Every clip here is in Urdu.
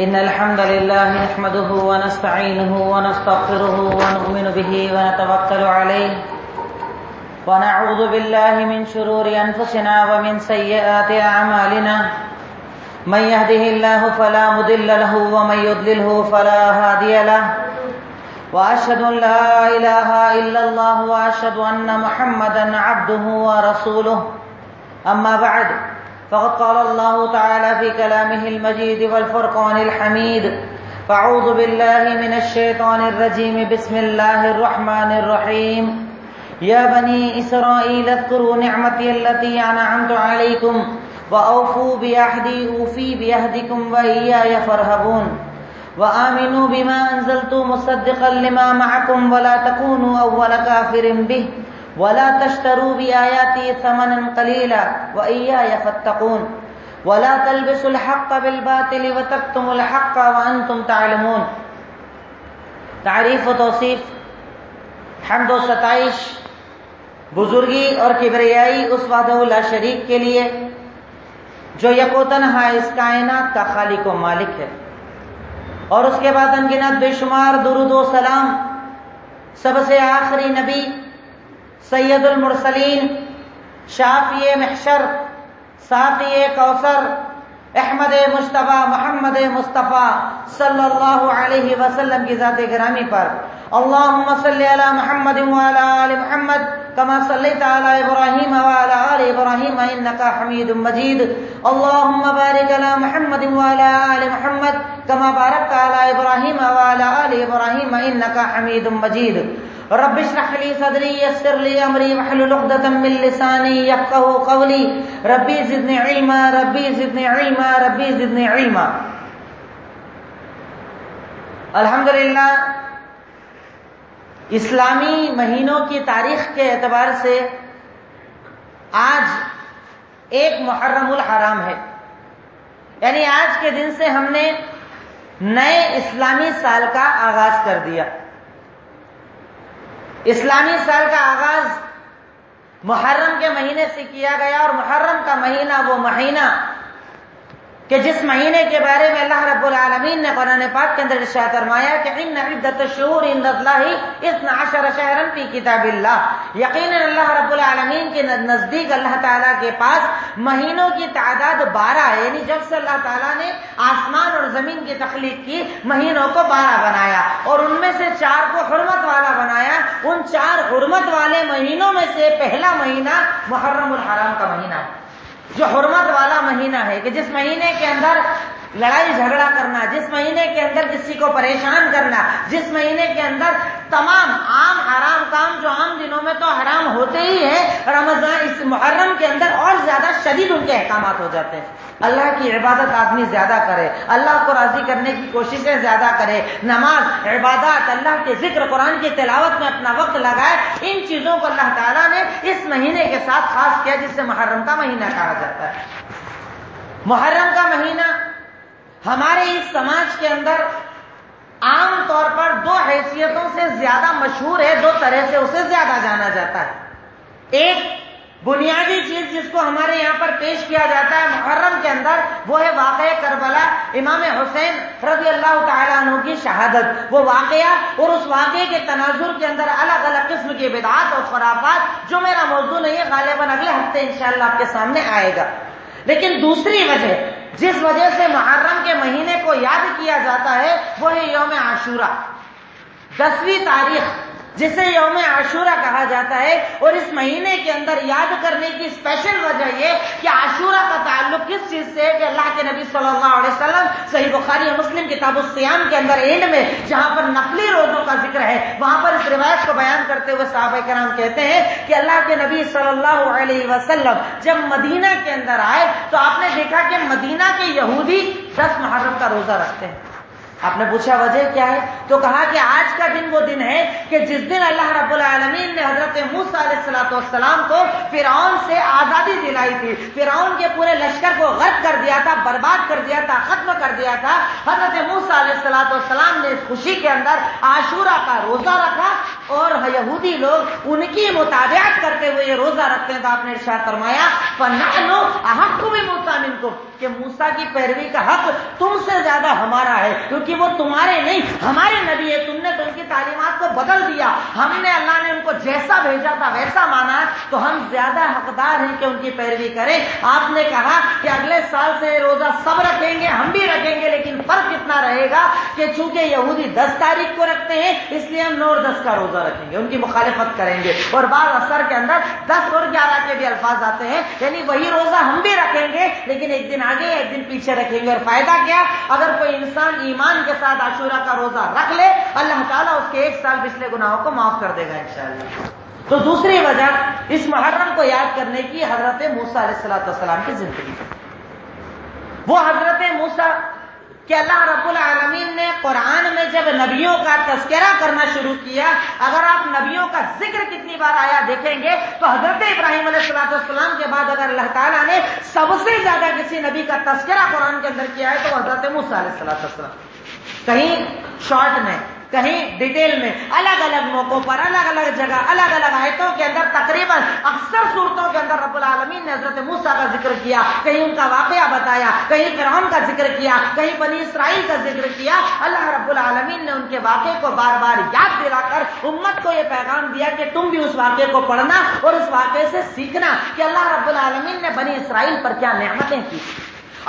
إن الحمد لله نحمده ونستعينه ونستغفره ونؤمن به ونتوكل عليه ونعوذ بالله من شرور أنفسنا ومن سيئات أعمالنا من يهده الله فلا مضل له ومن يضلله فلا هادي له وأشهد أن لا إله إلا الله وأشهد أن محمدا عبده ورسوله أما بعد فقد قال الله تعالى في كلامه المجيد والفرقان الحميد فأعوذ بالله من الشيطان الرجيم بسم الله الرحمن الرحيم يا بني إسرائيل اذكروا نعمتي التي أنعمت عليكم وأوفوا بعهدي أوفي بعهدكم وإياي فارهبون وآمنوا بما أنزلت مصدقا لما معكم ولا تكونوا أول كافر به ولا تشتروا بآياتي ثمنا قليلا وإياي فاتقون ولا تلبسوا الحق بالباطل وتكتموا الحق وأنتم تعلمون۔ تعریف و توصیف، حمد و ستائش، بزرگی اور کبریائی اس وحدہ لا شریک کے لیے جو یک و تنہا اس کائنات کا خالق و مالک ہے، اور اس کے بعد انگنت بے شمار درود و سلام سب سے آخری نبی سید المرسلین، شافی محشر، ساقی کوثر، احمد مجتبی محمد مصطفیٰ صلی اللہ علیہ وسلم کی ذات گرامی پر اللہم صلی علی محمد وعلی آل محمد کما صلیت علی ابراہیم وعلی آل ابراہیم انکا حمید مجید۔ اللہم بارک علی محمد وعلی آل محمد کما بارکت علی ابراہیم وعلی آل ابراہیم انکا حمید مجید۔ رب اشرح لي صدري يسر لي امري واحلل عقدة من لساني يفقهوا قولي ربي زدني علما ربي زدني علما ربي زدني علما۔ الحمدللہ اسلامی مہینوں کی تاریخ کے اعتبار سے آج ایک محرم الحرام ہے، یعنی آج کے دن سے ہم نے نئے اسلامی سال کا آغاز کر دیا۔ اسلامی سال کا آغاز محرم کے مہینے سے کیا گیا، اور محرم کا مہینہ وہ مہینہ کہ جس مہینے کے بارے میں اللہ رب العالمین نے قرآن پاک کے اندر ارشاد فرمایا کہ ان عدۃ الشہور عند اللہ 12 شہرا فی کتاب اللہ، یقیناً اللہ رب العالمین کے نزدیک اللہ تعالیٰ کے پاس مہینوں کی تعداد 12 ہے، یعنی جب سے اللہ تعالیٰ نے آسمان اور زمین کی تخلیق کی مہینوں کو 12 بنایا، اور ان میں سے 4 کو حرمت والا بنایا۔ ان 4 حرمت والے مہینوں میں سے پہلا مہینہ محرم الحرام کا مہینہ ہے، جو حرمت والا مہینہ ہے، کہ جس مہینے کے اندر لڑائی جھگڑا کرنا، جس مہینے کے اندر کسی کو پریشان کرنا، جس مہینے کے اندر تمام عام حرام کام جو عام دنوں میں تو حرام ہوتے ہی ہیں، رمضان اس محرم کے اندر اور زیادہ شدید ان کے احکامات ہو جاتے ہیں۔ اللہ کی عبادت آدمی زیادہ کرے، اللہ کو راضی کرنے کی کوششیں زیادہ کرے، نماز، عبادات، اللہ کے ذکر، قرآن کی تلاوت میں اپنا وقت لگائے۔ ان چیزوں کو اللہ تعالیٰ نے اس مہینے کے ساتھ خاص کیا، جس سے محرم کا مہینہ کہا جاتا ہے۔ محرم کا مہینہ ہمارے اس سماج کے اندر عام طور پر 2 حیثیتوں سے زیادہ مشہور ہے، 2 طرح سے اسے زیادہ جانا جاتا ہے۔ ایک بنیادی چیز جس کو ہمارے یہاں پر پیش کیا جاتا ہے محرم کے اندر، وہ ہے واقعہ کربلا، امام حسین رضی اللہ تعالیٰ عنہ کی شہادت، وہ واقعہ اور اس واقعے کے تناظر کے اندر الگ الگ قسم کی بدعات اور خرافات، جو میرا موضوع نہیں ہے، غالباً اگلے ہفتے انشاءاللہ آپ کے سامنے آئے گا۔ لیکن دوسری وجہ جس وجہ سے محرم کے مہینے کو یاد کیا جاتا ہے وہ ہے یوم عاشورہ، 10ویں تاریخ جسے یوم عاشورہ کہا جاتا ہے۔ اور اس مہینے کے اندر یاد کرنے کی اسپیشل وجہ یہ کہ عاشورہ کا تعلق کس چیز سے ہے کہ اللہ کے نبی صلی اللہ علیہ وسلم صحیح بخاری اور مسلم کتاب الصیام کے اندر اینڈ میں جہاں پر نفلی روزوں کا ذکر ہے، وہاں پر اس روایت کو بیان کرتے ہوئے صحابہ کرام کہتے ہیں کہ اللہ کے نبی صلی اللہ علیہ وسلم جب مدینہ کے اندر آئے تو آپ نے دیکھا کہ مدینہ کے یہودی 10 محرم کا روزہ رکھتے ہیں۔ آپ نے پوچھا وجہ کیا ہے؟ تو کہا کہ آج کا دن وہ دن ہے کہ جس دن اللہ رب العالمین نے حضرت موسیٰ علیہ السلام کو فرعون سے آزادی دلائی تھی، فرعون کے پورے لشکر کو غرق کر دیا تھا، برباد کر دیا تھا، ختم کر دیا تھا۔ حضرت موسیٰ علیہ السلام نے اس خوشی کے اندر عاشورہ کا روزہ رکھا اور یہودی لوگ ان کی مطابقت کرتے ہوئے یہ روزہ رکھتے ہیں تو آپ نے ارشاد فرمایا فَنَحْنُ أَحَقُّ بِمُوسَىٰ مِنكُمْ کہ موسیٰ کی پیروی کا حق تم سے زیادہ ہمارا ہے، کیونکہ وہ تمہارے نہیں ہمارے نبی ہے، تم نے تو ان کی تعلیمات کو بدل دیا، ہم نے اللہ نے ان کو جیسا بھیجا تھا ویسا مانا، تو ہم زیادہ حقدار ہیں کہ ان کی پیروی کریں۔ آپ نے کہا کہ اگلے سال سے روزہ سب رکھیں گے، ہم بھی رکھیں گے، لیکن فرق اتنا رہے گا کہ چونکہ یہودی 10 تاریخ کو رکھتے ہیں اس لیے ہم 9 اور 10 کا روزہ رکھیں گے، ان کی مخالفت کریں گے، اور بعض اثر کے اندر 10 اور 11 کے بھی الفاظ آتے ہیں، یعنی وہی روزہ ہم بھی رکھیں گے لیکن ایک دن آگے ایک دن پیچھے رکھیں گے۔ اور فائدہ کیا؟ اگر کوئی انسان ایمان کے ساتھ عاشورہ کا روزہ رکھ لے اللہ تعالیٰ اس کے 1 سال پچھلے گناہوں کو معاف کر دے گا انشاءاللہ۔ تو دوسری وجہ اس محرم کو یاد کرنے کی حضرت موسیٰ علیہ السلام کی زندگی، وہ حضرت موسیٰ کہ اللہ رب العالمین نے قرآن میں جب نبیوں کا تذکرہ کرنا شروع کیا، اگر آپ نبیوں کا ذکر کتنی بار آیا دیکھیں گے تو حضرت ابراہیم علیہ السلام کے بعد اگر اللہ تعالیٰ نے سب سے زیادہ کسی نبی کا تذکرہ قرآن کے اندر کیا ہے تو حضرت موسیٰ علیہ السلام، کہیں شارٹ میں کہیں ڈیٹیل میں، الگ الگ موقعوں پر، الگ الگ جگہ، الگ الگ آیتوں کے اندر، تقریباً اکثر صورتوں کے اندر رب العالمین نے حضرت موسیٰ کا ذکر کیا، کہیں ان کا واقعہ بتایا، کہیں فرعون کا ذکر کیا، کہیں بنی اسرائیل کا ذکر کیا۔ اللہ رب العالمین نے ان کے واقعے کو بار بار یاد دلا کر امت کو یہ پیغام دیا کہ تم بھی اس واقعے کو پڑھنا اور اس واقعے سے سیکھنا کہ اللہ رب العالمین نے بنی اسرائیل پر کیا نعمتیں کی،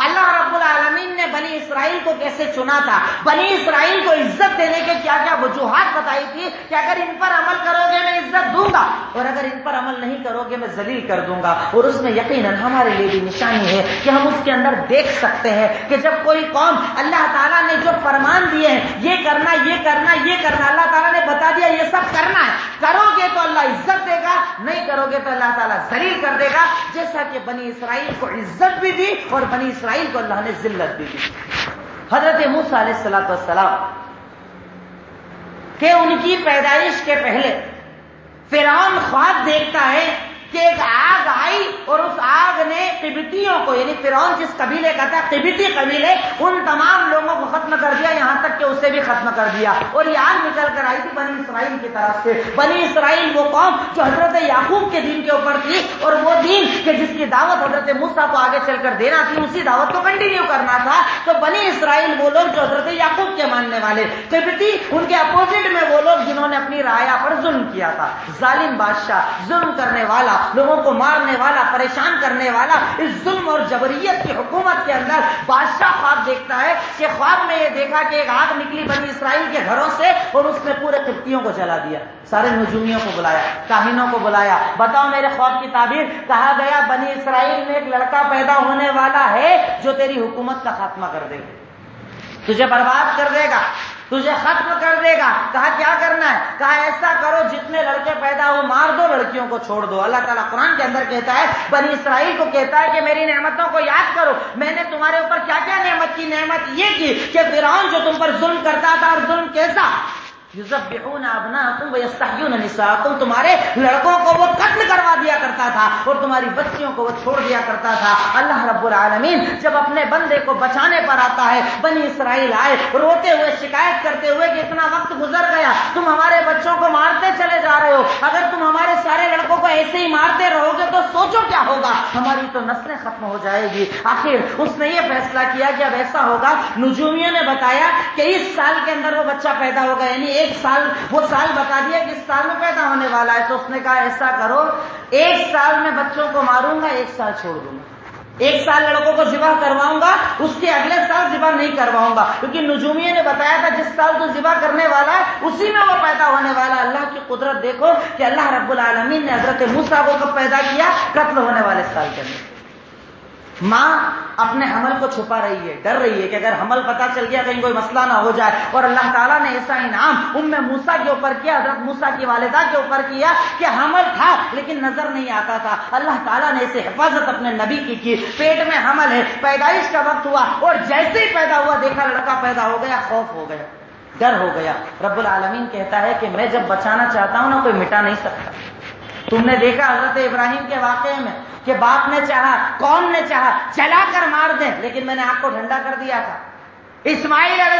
اللہ رب العالمین نے بنی اسرائیل کو کیسے چنا تھا، بنی اسرائیل کو عزت دینے کے کیا کیا وجوہات بتائی تھی کہ اگر ان پر عمل کرو گے میں عزت دوں گا اور اگر ان پر عمل نہیں کرو گے میں ذلیل کر دوں گا۔ اور اس میں یقیناً ہمارے لیے بھی نشانی ہے کہ ہم اس کے اندر دیکھ سکتے ہیں کہ جب کوئی قوم اللہ تعالیٰ نے جو فرمان دیے ہیں یہ کرنا یہ کرنا یہ کرنا، اللہ تعالیٰ نے بتا دیا یہ سب کرنا ہے، کرو گے تو اللہ عزت دے گا، نہیں کرو گے تو اللہ تعالیٰ ذلیل کر دے گا، جیسا کہ بنی اسرائیل کو عزت بھی دی اور بنی اسرائیل کو اللہ نے ذلت بھی دی۔ حضرت موسیٰ علیہ السلام کہ ان کی پیدائش کے پہلے فرعون خواب دیکھتا ہے کہ ایک آگ آئی اور اس آگ نے قبطیوں کو، یعنی فرعون جس قبیلے کا تھا قبطی قبیلے، ان تمام لوگوں کو ختم کر دیا، یہاں تک کہ اسے بھی ختم کر دیا، اور یہ آگ نکل کر آئی تھی بنی اسرائیل کی طرف سے۔ بنی اسرائیل وہ قوم جو حضرت یعقوب کے دین کے اوپر تھی، اور وہ دین کہ جس کی دعوت حضرت موسیٰ کو آگے چل کر دینا تھی، اسی دعوت کو کنٹینیو کرنا تھا۔ تو بنی اسرائیل وہ لوگ جو حضرت یعقوب کے ماننے والے، قبطی ان کے اپوزٹ میں وہ لوگ جنہوں نے اپنی رعایا پر ظلم کیا تھا، ظالم بادشاہ، ظلم کرنے والا، لوگوں کو مارنے والا، پریشان کرنے والا۔ اس ظلم اور جبریت کی حکومت کے اندر بادشاہ خواب دیکھتا ہے کہ خواب میں یہ دیکھا کہ ایک آگ نکلی بنی اسرائیل کے گھروں سے اور اس نے پورے قبطیوں کو جلا دیا، سارے نجومیوں کو بلایا، کاہنوں کو بلایا، بتاؤ میرے خواب کی تعبیر۔ کہا گیا بنی اسرائیل میں ایک لڑکا پیدا ہونے والا ہے جو تیری حکومت کا خاتمہ کر دے گا، تجھے برباد کر دے گا، تجھے ختم کر دے گا۔ کہا کیا کرنا ہے؟ کہا ایسا کرو جتنے لڑکے پیدا ہو مار دو، لڑکیوں کو چھوڑ دو۔ اللہ تعالیٰ قرآن کے اندر کہتا ہے، بنی اسرائیل کو کہتا ہے کہ میری نعمتوں کو یاد کرو، میں نے تمہارے اوپر کیا کیا نعمت کی۔ نعمت یہ کی کہ فرعون جو تم پر ظلم کرتا تھا، اور ظلم کیسا، یذبحون ابناءکم ویستحیون نساءکم، تمہارے لڑکوں کو وہ قتل کروا دیا کرتا تھا اور تمہاری بچیوں کو وہ چھوڑ دیا کرتا تھا۔ اللہ رب العالمین جب اپنے بندے کو بچانے پر آتا ہے، بنی اسرائیل آئے روتے ہوئے شکایت کرتے ہوئے کہ اتنا وقت گزر گیا، تم ہمارے بچوں کو مارتے چلے جا رہے ہو، اگر تم ہمارے سارے لڑکوں کو ایسے ہی مارتے رہو گے تو سوچو کیا ہوگا، ہماری تو نسلیں ختم ہو جائے گی۔ آخر اس نے یہ فیصلہ کیا کہ اب ایسا ہوگا، نجومیوں نے بتایا کہ اس سال کے اندر وہ بچہ پیدا ہوگا، یعنی ایک سال، وہ سال بتا دیا کہ اس سال میں پیدا ہونے والا ہے۔ تو اس نے کہا ایسا کرو 1 سال میں بچوں کو ماروں گا، 1 سال چھوڑ دوں گا، 1 سال لڑکوں کو ذبح کرواؤں گا، اس کے اگلے سال ذبح نہیں کرواؤں گا، کیونکہ نجومیوں نے بتایا تھا جس سال تو ذبح کرنے والا ہے اسی میں وہ پیدا ہونے والا۔ اللہ کی قدرت دیکھو کہ اللہ رب العالمین نے حضرت موسیٰ کو کب پیدا کیا؟ قتل ہونے والے سال کے اندر۔ ماں اپنے حمل کو چھپا رہی ہے، ڈر رہی ہے کہ اگر حمل پتہ چل گیا کہیں کوئی مسئلہ نہ ہو جائے، اور اللہ تعالیٰ نے ایسا انعام ام موسیٰ کے اوپر کیا، حضرت موسیٰ کی والدہ کے اوپر کیا کہ حمل تھا لیکن نظر نہیں آتا تھا۔ اللہ تعالیٰ نے اسے حفاظت اپنے نبی کی، پیٹ میں حمل ہے، پیدائش کا وقت ہوا اور جیسے ہی پیدا ہوا دیکھا لڑکا پیدا ہو گیا، خوف ہو گیا، ڈر ہو گیا۔ رب العالمین کہتا ہے کہ میں جب بچانا چاہتا ہوں نا کوئی مٹا نہیں سکتا۔ تم نے دیکھا حضرت ابراہیم کے واقعے میں کہ باپ نے چاہا، قوم نے چاہا چلا کر مار دیں، لیکن میں نے آپ کو ٹھنڈا کر دیا تھا۔ اسماعیل علیہ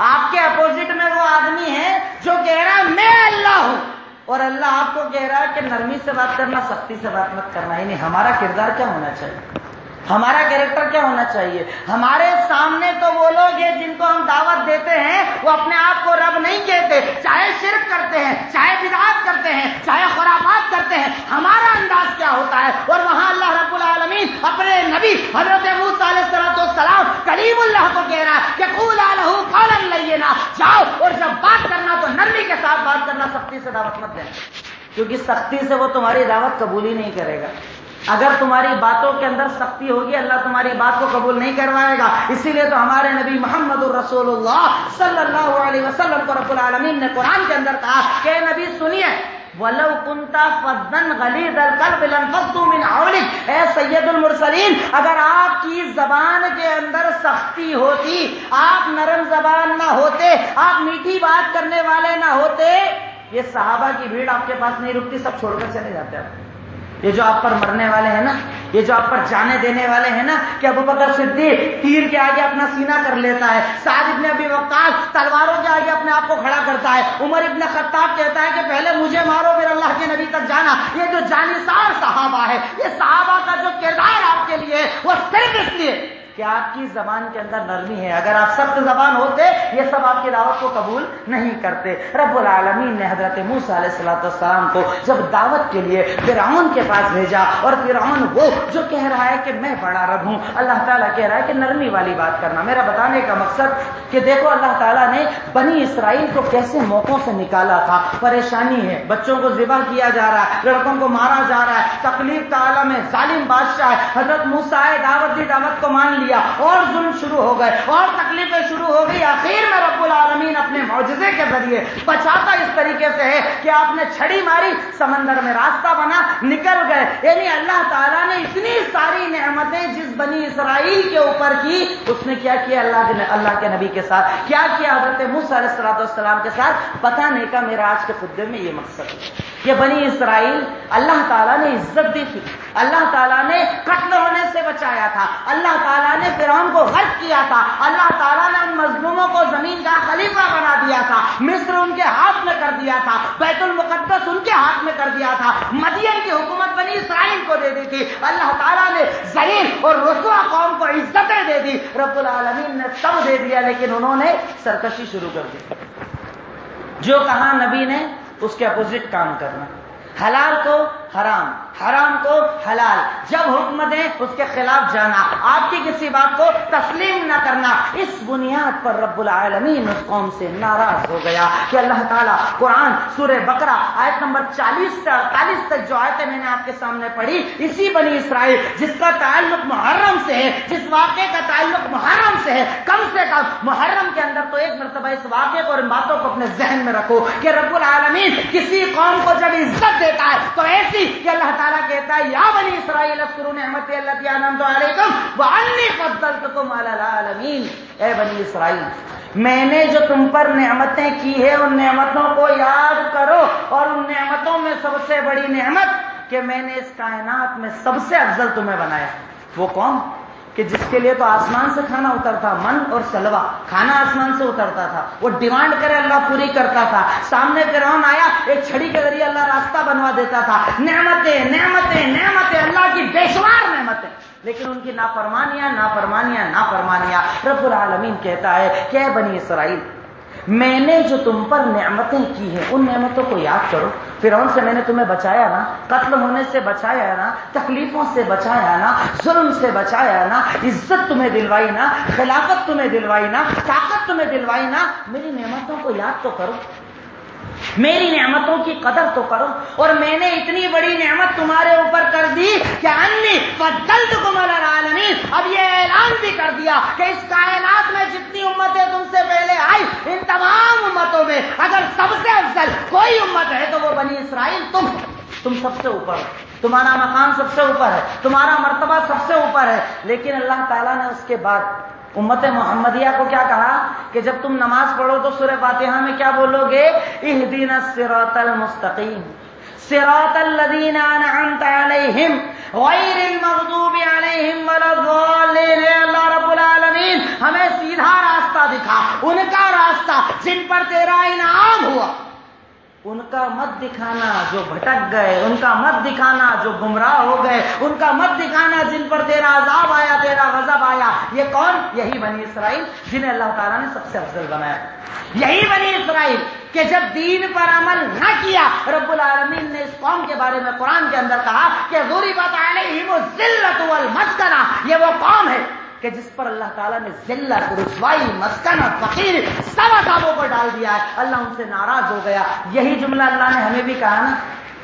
آپ کے اپوزٹ میں وہ آدمی ہے جو کہہ رہا ہے میں اللہ ہوں، اور اللہ آپ کو کہہ رہا ہے کہ نرمی سے بات کرنا، سختی سے بات مت کرنا. یعنی ہمارا کردار کیا ہونا چاہیے، ہمارا کیریکٹر کیا ہونا چاہیے؟ ہمارے سامنے تو وہ لوگ ہیں جن کو ہم دعوت دیتے ہیں، وہ اپنے آپ کو رب نہیں کہتے، چاہے شرک کرتے ہیں، چاہے بدعات کرتے ہیں، چاہے خرافات کرتے ہیں. ہمارا انداز کیا ہوتا ہے؟ اور وہاں اللہ رب العالمین اپنے نبی حضرت موسیٰ علیہ السلام کلیم اللہ کو کہہ رہا ہے کہ قولا لہ قولا لینا، جاؤ اور جب بات کرنا تو نرمی کے ساتھ بات کرنا، سختی سے دعوت مت دینا، کیونکہ سختی سے وہ تمہاری دعوت قبول ہی نہیں کرے گا. اگر تمہاری باتوں کے اندر سختی ہوگی اللہ تمہاری بات کو قبول نہیں کروائے گا. اسی لیے تو ہمارے نبی محمد الرسول اللہ صلی اللہ علیہ وسلم کو رب العالمین نے قرآن کے اندر کہا کہ نبی سنیے، وَلَوْ كُنْتَ فَظًّا غَلِيظَ الْقَلْبِ لَانفَضُّوا مِنْ حَوْلِكَ، اے سید المرسلین، اگر آپ کی زبان کے اندر سختی ہوتی، آپ نرم زبان نہ ہوتے، آپ میٹھی بات کرنے والے نہ ہوتے، یہ صحابہ کی بھیڑ آپ کے پاس نہیں رکتی، سب چھوڑ کر چلے جاتے آپ. یہ جو آپ پر مرنے والے ہیں نا، یہ جو آپ پر جانے دینے والے ہیں نا، کہ ابو بکر صدیق تیر کے آگے اپنا سینہ کر لیتا ہے، سعد ابن ابی وقاص تلواروں کے آگے اپنے آپ کو کھڑا کرتا ہے، عمر ابن خطاب کہتا ہے کہ پہلے مجھے مارو پھر اللہ کے نبی تک جانا. یہ جو جانثار صحابہ ہے، یہ صحابہ کا جو کردار آپ کے لیے وہ صرف اس لیے کہ آپ کی زبان کے اندر نرمی ہے. اگر آپ سخت زبان ہوتے یہ سب آپ کی دعوت کو قبول نہیں کرتے. رب العالمین نے حضرت موسیٰ علیہ السلام کو جب دعوت کے لیے فرعون کے پاس بھیجا، اور فرعون وہ جو کہہ رہا ہے کہ میں بڑا رب ہوں، اللہ تعالیٰ کہہ رہا ہے کہ نرمی والی بات کرنا. میرا بتانے کا مقصد کہ دیکھو اللہ تعالیٰ نے بنی اسرائیل کو کیسے موقعوں سے نکالا تھا. پریشانی ہے، بچوں کو ذبح کیا جا رہا ہے، لڑکوں کو مارا جا رہا ہے، تکلیف کا عالم ہے، ظالم بادشاہ ہے. حضرت موسیٰ دعوت دی، دعوت کو مان لیا، اور ظلم شروع ہو گئے اور تکلیفیں شروع ہو گئی. آخر میں رب العالمین اپنے معجزے کے ذریعے بچاتا اس طریقے سے ہے کہ آپ نے چھڑی ماری، سمندر میں راستہ بنا، نکل گئے. یعنی اللہ تعالیٰ نے اتنی ساری نعمتیں جس بنی اسرائیل کے اوپر کی، اس نے کیا کیا اللہ کے نبی کے ساتھ، کیا کیا حضرت موسیٰ علیہ السلام کے ساتھ. بتانے کا میرا آج کے خطبے میں یہ مقصد ہے. یہ بنی اسرائیل اللہ تعالیٰ نے عزت دی تھی، اللہ تعالیٰ نے قتل ہونے سے بچایا تھا، اللہ تعالیٰ نے فرعون کو غرق کیا تھا، اللہ تعالیٰ نے ان مظلوموں کو زمین کا خلیفہ بنا دیا تھا، مصر ان کے ہاتھ میں کر دیا تھا، بیت المقدس ان کے ہاتھ میں کر دیا تھا، مدین کی حکومت بنی اسرائیل کو دے دی تھی. اللہ تعالیٰ نے ذلیل اور رسوا قوم کو عزتیں دے دی، رب العالمین نے سب دے دیا، لیکن انہوں نے سرکشی شروع کر دی. جو کہا نبی نے اس کے اپوزٹ کام کرنا، حلال کو حرام، حرام کو حلال، جب حکم دیں اس کے خلاف جانا، آپ کی کسی بات کو تسلیم نہ کرنا. اس بنیاد پر رب العالمین اس قوم سے ناراض ہو گیا کہ اللہ تعالیٰ قرآن سورہ بقرہ آیت نمبر 40 سے 48 تک جو آیتیں میں نے آپ کے سامنے پڑھی، اسی بنی اسرائیل جس کا تعلق محرم سے ہے، جس واقعے کا تعلق محرم سے ہے، کم سے کم محرم کے اندر تو ایک مرتبہ اس واقعے کو اور ان باتوں کو اپنے ذہن میں رکھو کہ رب العالمین کسی قوم کو جب عزت دیتا ہے تو ایسی کہ اللہ تعالیٰ کہتا ہے یا بنی اسرائیل اذکروا نعمتی التی انعمت علیکم وانی فضلتکم علی العالمین. اے بنی اسرائیل، میں نے جو تم پر نعمتیں کی ہے ان نعمتوں کو یاد کرو، اور ان نعمتوں میں سب سے بڑی نعمت کہ میں نے اس کائنات میں سب سے افضل تمہیں بنایا. وہ کون کہ جس کے لیے تو آسمان سے کھانا اترتا، من اور سلوا، کھانا آسمان سے اترتا تھا، وہ ڈیمانڈ کرے اللہ پوری کرتا تھا. سامنے فرعون آیا، ایک چھڑی کے ذریعے اللہ راستہ بنوا دیتا تھا. نعمتیں نعمتیں نعمتیں، اللہ کی بے شمار نعمتیں، لیکن ان کی نافرمانیاں نافرمانیاں نافرمانیاں. رب العالمین کہتا ہے کہ اے بنی اسرائیل، میں نے جو تم پر نعمتیں کی ہیں ان نعمتوں کو یاد کرو. فرعون سے میں نے تمہیں بچایا نا، قتل ہونے سے بچایا نا، تکلیفوں سے بچایا نا، ظلم سے بچایا نا، عزت تمہیں دلوائی نا، خلافت تمہیں دلوائی نا، طاقت تمہیں دلوائی نا. میری نعمتوں کو یاد تو کرو، میری نعمتوں کی قدر تو کرو. اور میں نے اتنی بڑی نعمت تمہارے اوپر کر دی کہ انی فضلتکم علی العالمین. اب یہ اعلان بھی کر دیا کہ اس کائنات میں جتنی امتیں تم سے پہلے آئی، ان تمام امتوں میں اگر سب سے افضل کوئی امت ہے تو وہ بنی اسرائیل تم سب سے اوپر ہو، تمہارا مقام سب سے اوپر ہے، تمہارا مرتبہ سب سے اوپر ہے. لیکن اللہ تعالیٰ نے اس کے بعد امت محمدیہ کو کیا کہا کہ جب تم نماز پڑھو تو سورہ فاتحہ میں کیا بولو گے؟ اہدنا الصراط المستقیم صراط الذین انعمت علیہم غیر المغضوب علیہم ولا الضالین. اللہ رب العالمین ہمیں سیدھا راستہ دکھا، ان کا راستہ جن پر تیرا انعام ہوا ان کا مت دکھانا جو بھٹک گئے، ان کا مت دکھانا جو گمراہ ہو گئے، ان کا مت دکھانا جن پر تیرا عذاب آیا، تیرا غضب آیا۔ یہ کون؟ یہی بنی اسرائیل جنہیں اللہ تعالیٰ نے سب سے افضل بنایا، یہی بنی اسرائیل کہ جب دین پر عمل نہ کیا، رب العالمین نے اس قوم کے بارے میں قرآن کے اندر کہا کہ ضربت علیہم الذلۃ والمسکنہ، یہ وہ قوم ہے کہ جس پر اللہ تعالیٰ نے ذلت، رسوائی، مسکنت، فقیر سب عذابوں کو ڈال دیا ہے، اللہ ان سے ناراض ہو گیا۔ یہی جملہ اللہ نے ہمیں بھی کہا نا،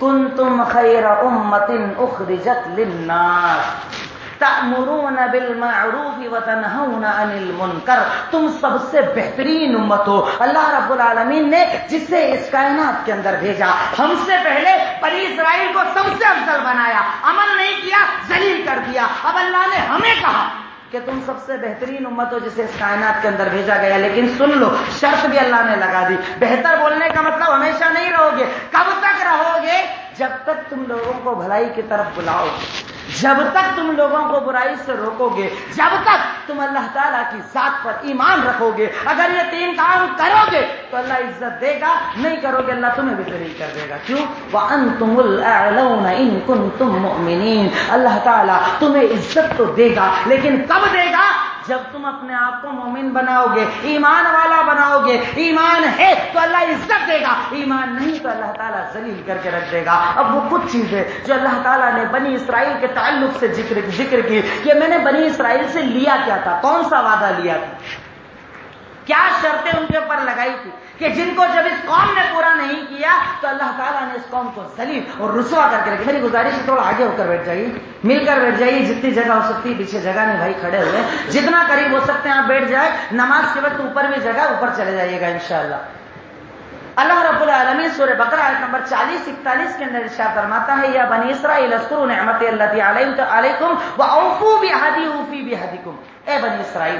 کنتم خیر امۃ اخرجت للناس تأمرون بالمعروف وتنہون عن المنکر، تم سب سے بہترین امت ہو۔ اللہ رب العالمین نے جسے اس کائنات کے اندر بھیجا، ہم سے پہلے بنی اسرائیل کو سب سے افضل بنایا، عمل نہیں کیا، ذلیل کر دیا۔ اب اللہ نے ہمیں کہا کہ تم سب سے بہترین امت ہو جسے اس کائنات کے اندر بھیجا گیا، لیکن سن لو، شرط بھی اللہ نے لگا دی۔ بہتر بولنے کا مطلب ہمیشہ نہیں رہو گے، کب تک رہو گے؟ جب تک تم لوگوں کو بھلائی کی طرف بلاؤ گے، جب تک تم لوگوں کو برائی سے روکو گے، جب تک تم اللہ تعالیٰ کی ذات پر ایمان رکھو گے۔ اگر یہ تین کام کرو گے تو اللہ عزت دے گا، نہیں کرو گے اللہ تمہیں بھی ذلیل کر دے گا۔ کیوں؟ وَأَنْتُمُ الْأَعْلَوْنَ إِن كُنتُم مُؤْمِنِينَ، اللہ تعالیٰ تمہیں عزت تو دے گا، لیکن کب دے گا؟ جب تم اپنے آپ کو مومن بناؤ گے، ایمان والا بناؤ گے۔ ایمان ہے تو اللہ عزت دے گا، ایمان نہیں تو اللہ تعالیٰ ذلیل کر کے رکھ دے گا۔ اب وہ کچھ چیزیں جو اللہ تعالیٰ نے بنی اسرائیل کے تعلق سے ذکر کی کہ میں نے بنی اسرائیل سے لیا کیا تھا، کون سا وعدہ لیا تھا، کیا شرطیں ان کے اوپر لگائی تھی کہ جن کو جب اس قوم نے پورا نہیں کیا تو اللہ تعالیٰ نے اس قوم کو ذلیل اور رسوا کر کے رکھی۔ میری گزارش ہے تھوڑا آگے ہو کر بیٹھ جائیے، مل کر بیٹھ جائیے، جتنی جگہ ہو سکتی ہے، پیچھے جگہ نہیں بھائی کھڑے ہوئے، جتنا قریب ہو سکتے ہیں آپ بیٹھ جائیں، نماز کے وقت اوپر بھی جگہ، اوپر چلے جائیے گا انشاءاللہ۔ اللہ رب العالمین سورہ بقرہ آیت نمبر 40-41 کے اندر ارشاد فرماتا ہے، یا بنی اسرائیل اذکروا نعمتی التي علیکم واوفوا بعہدی اوفی بعہدکم، اے بنی اسرائیل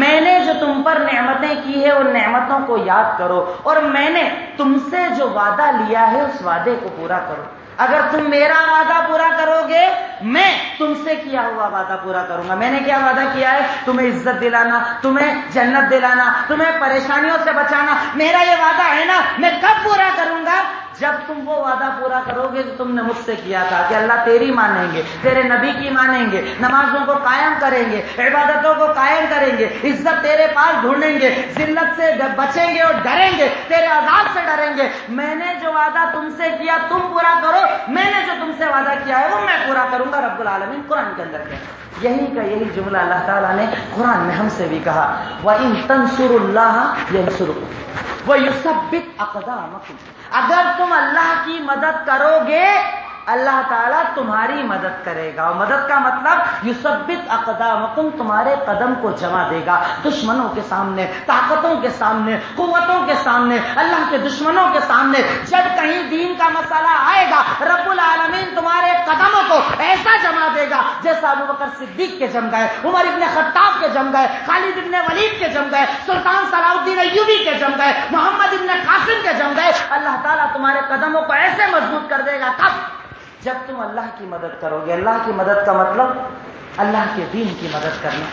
میں نے جو تم پر نعمتیں کی ہے ان نعمتوں کو یاد کرو، اور میں نے تم سے جو وعدہ لیا ہے اس وعدے کو پورا کرو۔ اگر تم میرا وعدہ پورا کرو گے میں تم سے کیا ہوا وعدہ پورا کروں گا۔ میں نے کیا وعدہ کیا ہے؟ تمہیں عزت دلانا، تمہیں جنت دلانا، تمہیں پریشانیوں سے بچانا۔ میرا یہ وعدہ ہے نا، میں کب پورا کروں گا؟ جب تم وہ وعدہ پورا کرو گے جو تم نے مجھ سے کیا تھا کہ اللہ تیری مانیں گے، تیرے نبی کی مانیں گے، نمازوں کو قائم کریں گے، عبادتوں کو قائم کریں گے، عزت تیرے پاس ڈھونڈیں گے، ذلت سے بچیں گے اور ڈریں گے، تیرے عذاب سے ڈریں گے۔ میں نے جو وعدہ تم سے کیا تم پورا کرو، میں نے جو تم سے وعدہ کیا ہے وہ میں پورا کروں گا۔ رب العالمین قرآن کے اندر کہا، یہی کا یہی جملہ اللہ تعالیٰ نے قرآن میں ہم سے بھی کہا، وَإِن تَنْصُرُوا اللَّهَ يَنْصُرْكُمْ وَيُثَبِّتْ أَقْدَامَكُمْ، اگر تم اللہ کی مدد کرو گے اللہ تعالیٰ تمہاری مدد کرے گا۔ اور مدد کا مطلب یثبت اقدامکم، تمہارے قدم کو جمع دے گا دشمنوں کے سامنے، طاقتوں کے سامنے، قوتوں کے سامنے، اللہ کے دشمنوں کے سامنے۔ جب کہیں دین کا مسئلہ آئے گا رب العالمین تمہارے قدموں کو ایسا جمع دے گا جیسا ابو بکر صدیق کے جم گئے، عمر ابن خطاب کے جم گئے، خالد ابن ولید کے جم گئے، سلطان صلاح الدین ایوبی کے جم گئے، محمد ابن قاسم کے جم گئے۔ اللہ تعالیٰ تمہارے قدموں کو ایسے مضبوط کر دے گا کب؟ جب تم اللہ کی مدد کرو گے۔ اللہ کی مدد کا مطلب اللہ کے دین کی مدد کرنا،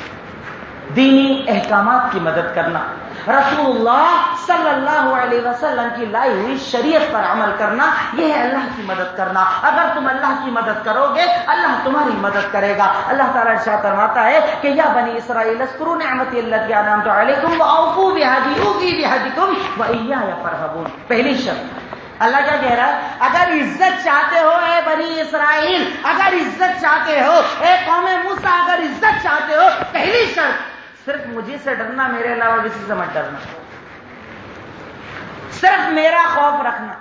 دینی احکامات کی مدد کرنا، رسول اللہ صلی اللہ علیہ وسلم کی لائی ہوئی شریعت پر عمل کرنا، یہ ہے اللہ کی مدد کرنا۔ اگر تم اللہ کی مدد کرو گے اللہ تمہاری مدد کرے گا۔ اللہ تعالیٰ ارشاد فرماتا ہے کہ یا بنی اسرائیل اذکروا نعمتی التي انعمت علیکم واوفوا بعہدی اوفی بعہدکم وایای فارہبون۔ پہلی شرط اللہ کیا کہہ رہا ہے؟ اگر عزت چاہتے ہو اے بنی اسرائیل، اگر عزت چاہتے ہو اے قوم موسیٰ، اگر عزت چاہتے ہو پہلی شرط صرف مجھے سے ڈرنا، میرے علاوہ کسی سے مت ڈرنا، صرف میرا خوف رکھنا،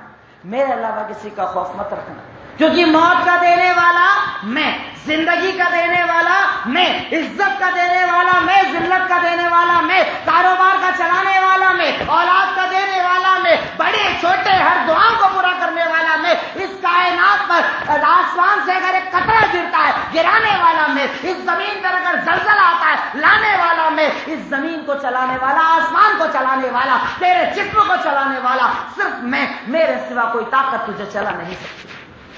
میرے علاوہ کسی کا خوف مت رکھنا، کیونکہ موت کا دینے والا میں، زندگی کا دینے والا میں، عزت کا دینے والا میں، ذلت کا دینے والا میں، کاروبار کا چلانے والا میں، اولاد کا دینے والا میں، بڑے چھوٹے ہر دعاؤں کو پورا کرنے والا میں، اس کائنات پر آسمان سے اگر ایک قطرہ گرتا ہے گرانے والا میں، اس زمین پر اگر زلزلہ آتا ہے لانے والا میں، اس زمین کو چلانے والا، آسمان کو چلانے والا، تیرے جسم کو چلانے والا صرف میں، میرے سوا کوئی طاقت تجھے چلا نہیں سکتی۔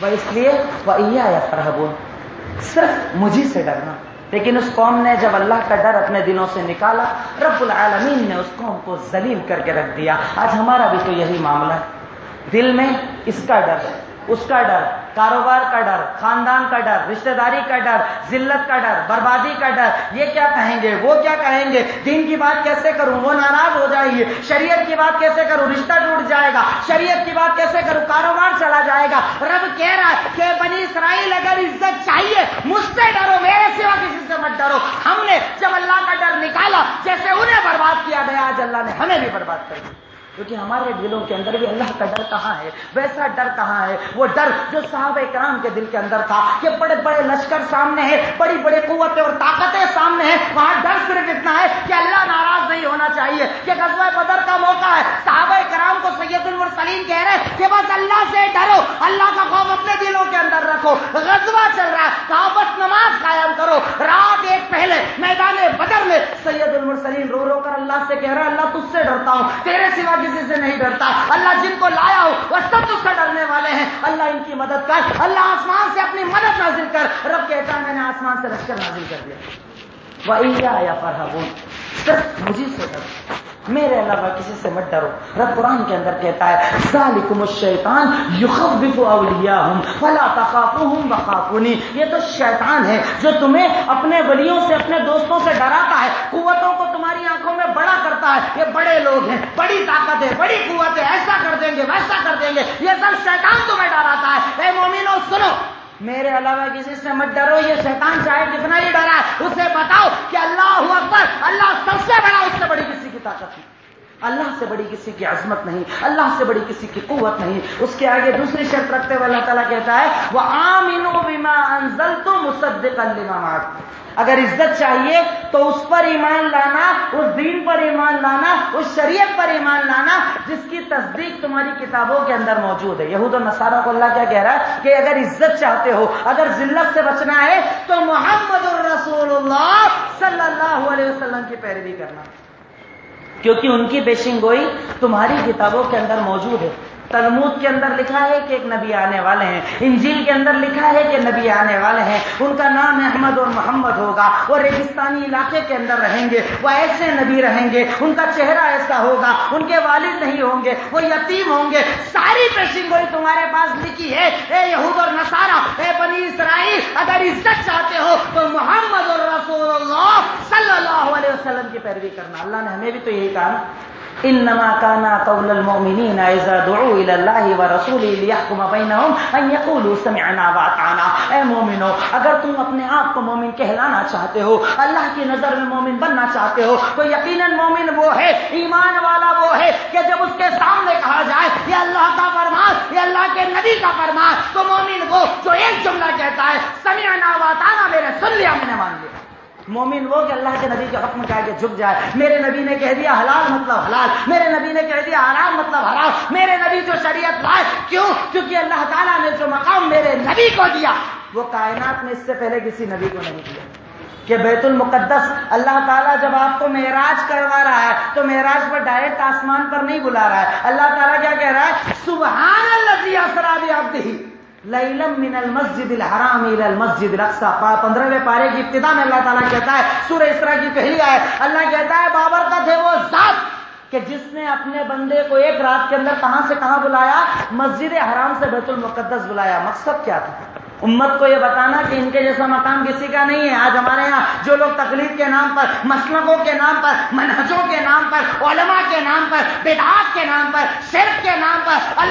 وہ اس لیے وَإِيَّايَ فَارْهَبُونَ، صرف مجھے سے ڈرنا، لیکن اس قوم نے جب اللہ کا ڈر اپنے دلوں سے نکالا، رب العالمین نے اس قوم کو ذلیل کر کے رکھ دیا۔ آج ہمارا بھی تو یہی معاملہ ہے، دل میں اس کا ڈر، اس کا ڈر، کاروبار کا ڈر، خاندان کا ڈر، رشتہ داری کا ڈر، ذلت کا ڈر، بربادی کا ڈر، یہ کیا کہیں گے، وہ کیا کہیں گے، دین کی بات کیسے کروں، وہ ناراض ہو جائیں گے، شریعت کی بات کیسے کروں، رشتہ ٹوٹ جائے گا، شریعت کی بات کیسے کروں، کاروبار چلا جائے گا۔ رب کہہ رہا ہے کہ بنی اسرائیل اگر عزت چاہیے مجھ سے ڈرو، میرے سوا کسی سے مت ڈرو۔ ہم نے جب اللہ کا ڈر نکالا، جیسے انہیں برباد کیا گیا، آج اللہ نے ہمیں بھی برباد کر دیا، کیونکہ ہمارے دلوں کے اندر بھی اللہ کا ڈر کہاں ہے، ویسا ڈر کہاں ہے، وہ ڈر جو صحابہ کرام کے دل کے اندر تھا کہ بڑے بڑے لشکر سامنے ہیں، بڑی بڑی قوتیں اور طاقتیں سامنے ہیں، وہاں ڈر صرف اتنا ہے کہ اللہ ناراض نہیں ہونا چاہیے، کہ غزوہ بدر کا موقع ہے، صحابہ کرام کو سید المرسلین کہہ رہے ہیں کہ بس اللہ سے ڈرو، اللہ کا خوف اپنے دلوں کے اندر رکھو، غزوہ چل رہا ہے، کہا بس نماز قائم کرو۔ رات ایک پہلے میدان بدر میں سید المرسلین رو رو کر اللہ سے کہہ رہا ہے اللہ تجھ سے ڈرتا ہوں، تیرے سوا کسی سے نہیں ڈرتا، اللہ جن کو لایا ہو وہ سب تجھ سے ڈرنے والے ہیں، اللہ ان کی مدد کر، اللہ آسمان سے اپنی مدد نازل کر۔ رب کہتا ہے میں نے آسمان سے لشکر نازل کر دیا، وَإِيَّايَ فَارْهَبُونِ، صرف مجھے سے ڈرو، میرے علاوہ کسی سے مت ڈرو۔ رب قرآن کے اندر کہتا ہے ذَلِكُمُ الشَّيْطَانُ يُخَوِّفُ أَوْلِيَاءَهُمْ فَلَا تَخَافُوهُمْ وَخَافُونِي، یہ تو شیطان ہے جو تمہیں اپنے ولیوں سے، اپنے دوستوں سے ڈراتا ہے، قوتوں کو تمہاری آنکھوں میں بڑا کرتا ہے، یہ بڑے لوگ ہیں، بڑی طاقت ہے، بڑی قوت ہے، ایسا کر دیں گے، ویسا کر دیں گے، یہ سب شیطان تمہیں ڈراتا ہے۔ اے مومنو سنو، میرے علاوہ کسی سے مت ڈرو، یہ شیطان چاہے کتنا ہی ڈرا ہے، اسے بتاؤ کہ اللہ اکبر، اللہ سب سے بڑا، اس سے بڑی کسی کی طاقت نہیں، اللہ سے بڑی کسی کی عظمت نہیں، اللہ سے بڑی کسی کی قوت نہیں۔ اس کے آگے دوسری شرط رکھتے ہوئے اللہ تعالیٰ کہتا ہے وَآمِنُوا بِمَا أَنزَلْتُ مُصَدِّقًا لِمَا مَعَكُمْ، اگر عزت چاہیے تو اس پر ایمان لانا، اس دین پر ایمان لانا، اس شریعت پر ایمان لانا جس کی تصدیق تمہاری کتابوں کے اندر موجود ہے۔ یہود و نصارہ کو اللہ کیا کہہ رہا ہے کہ اگر عزت چاہتے ہو، اگر ذلت سے بچنا ہے تو محمد الرسول اللہ صلی اللہ علیہ وسلم کی پیروی کرنا، کیونکہ ان کی پیشین گوئی تمہاری کتابوں کے اندر موجود ہے۔ تلمود کے اندر لکھا ہے کہ ایک نبی آنے والے ہیں، انجیل کے اندر لکھا ہے کہ نبی آنے والے ہیں، ان کا نام احمد اور محمد ہوگا، وہ ریگستانی علاقے کے اندر رہیں گے، وہ ایسے نبی رہیں گے، ان کا چہرہ ایسا ہوگا، ان کے والد نہیں ہوں گے، وہ یتیم ہوں گے، ساری پیشین گوئی تمہارے پاس لکھی ہے۔ اے یہود اور نصارہ، اے بنی اسرائیل، اگر عزت چاہتے ہو تو محمد الرسول اللہ صلی اللہ علیہ وسلم کی پیروی کرنا۔ اللہ نے ہمیں بھی تو یہی کہا، انما كان قول المؤمنين اذا دعوا الى الله ورسوله ليحكم بينهم ان يقولوا سمعنا واطعنا۔ اے مومنو، اگر تم اپنے آپ کو مومن کہلانا چاہتے ہو، اللہ کی نظر میں مومن بننا چاہتے ہو، تو یقیناً مومن وہ ہے، ایمان والا وہ ہے کہ جب اس کے سامنے کہا جائے یہ اللہ کا فرمان، یہ اللہ کے نبی کا فرمان، تو مومن وہ جو ایک جملہ کہتا ہے سمعنا واطعنا، میرے سن لیا، میں نے مان لیا۔ مومن وہ کہ اللہ کے نبی کے حکم کا کے جھک جائے، میرے نبی نے کہہ دیا حلال مطلب حلال، میرے نبی نے کہہ دیا حرام مطلب حرام، میرے نبی جو شریعت لائے، کیوں؟ کیونکہ اللہ تعالیٰ نے جو مقام میرے نبی کو دیا وہ کائنات میں اس سے پہلے کسی نبی کو نہیں دیا۔ کہ بیت المقدس اللہ تعالیٰ جب آپ کو معراج کروا رہا ہے تو معراج پر ڈائریکٹ آسمان پر نہیں بلا رہا ہے، اللہ تعالیٰ کیا کہہ رہا ہے سبحان الذی اسریٰ بعبدہ لیلا من المسجد الحرام الى المسجد الاقصی۔ 15ویں پارے کی ابتدا میں اللہ تعالیٰ کہتا ہے، سورہ اسراء کی پہلی آیت، اللہ کہتا ہے بابرکت ہے وہ ذات کہ جس نے اپنے بندے کو ایک رات کے اندر کہاں سے کہاں بلایا، مسجد حرام سے بیت المقدس بلایا۔ مقصد کیا تھا؟ امت کو یہ بتانا کہ ان کے جیسا مقام کسی کا نہیں ہے۔ آج ہمارے یہاں جو لوگ تقلید کے نام پر، مسلکوں کے نام پر، منہجوں کے نام پر، علماء کے نام پر، بدعات کے نام پر، شرک کے نام پر